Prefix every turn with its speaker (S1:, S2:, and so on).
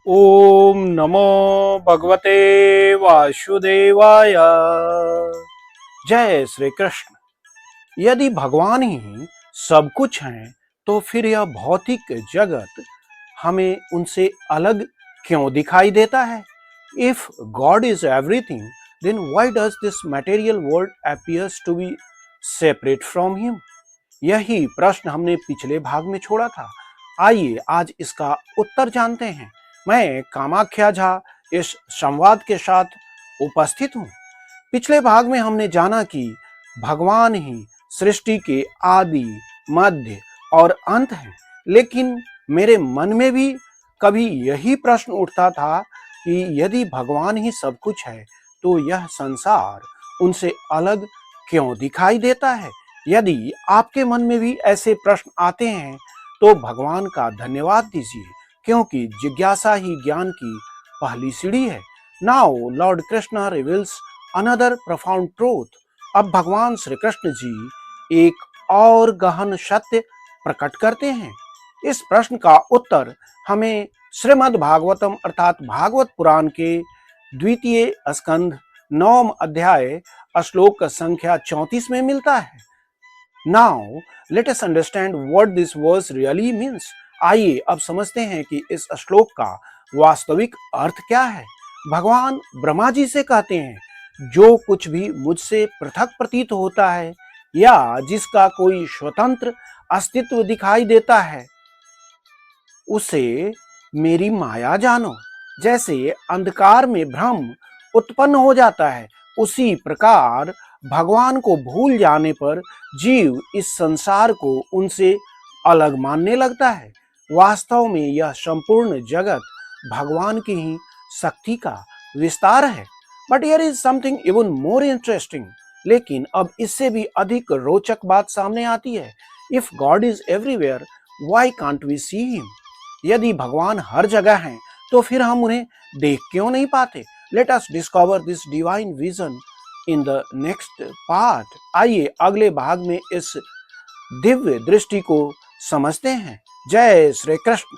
S1: ओम नमो भगवते वासुदेवाय। जय श्री कृष्ण। यदि भगवान ही सब कुछ हैं, तो फिर यह भौतिक जगत हमें उनसे अलग क्यों दिखाई देता है? If God is everything, then why does this material world appears to be separate from him? यही प्रश्न हमने पिछले भाग में छोड़ा था। आइए आज इसका उत्तर जानते हैं। मैं कामाख्या झा इस संवाद के साथ उपस्थित हूँ। पिछले भाग में हमने जाना कि भगवान ही सृष्टि के आदि, मध्य और अंत हैं, लेकिन मेरे मन में भी कभी यही प्रश्न उठता था कि यदि भगवान ही सब कुछ है, तो यह संसार उनसे अलग क्यों दिखाई देता है? यदि आपके मन में भी ऐसे प्रश्न आते हैं, तो भगवान का धन्यवाद दीजिए, क्योंकि जिज्ञासा ही ज्ञान की पहली सीढ़ी है। Now Lord Krishna reveals another profound truth. अब भगवान श्री कृष्ण जी एक और गहन सत्य प्रकट करते हैं। इस प्रश्न का उत्तर हमें श्रीमद् भागवतम अर्थात भागवत पुराण के द्वितीय स्कंध 9 अध्याय श्लोक संख्या 34 में मिलता है। Now let us understand what this verse really means. आइए अब समझते हैं कि इस श्लोक का वास्तविक अर्थ क्या है। भगवान ब्रह्मा जी से कहते हैं, जो कुछ भी मुझसे पृथक प्रतीत होता है या जिसका कोई स्वतंत्र अस्तित्व दिखाई देता है, उसे मेरी माया जानो। जैसे अंधकार में भ्रम उत्पन्न हो जाता है, उसी प्रकार भगवान को भूल जाने पर जीव इस संसार को उनसे अलग मानने लगता है। वास्तव में यह संपूर्ण जगत भगवान की ही शक्ति का विस्तार है। But here is something even more interesting. लेकिन अब इससे भी अधिक रोचक बात सामने आती है। If God is everywhere, why can't we see him? यदि भगवान हर जगह हैं, तो फिर हम उन्हें देख क्यों नहीं पाते? Let us discover this divine vision in the next part. आइए अगले भाग में इस दिव्य दृष्टि को समझते हैं। जय श्री कृष्ण।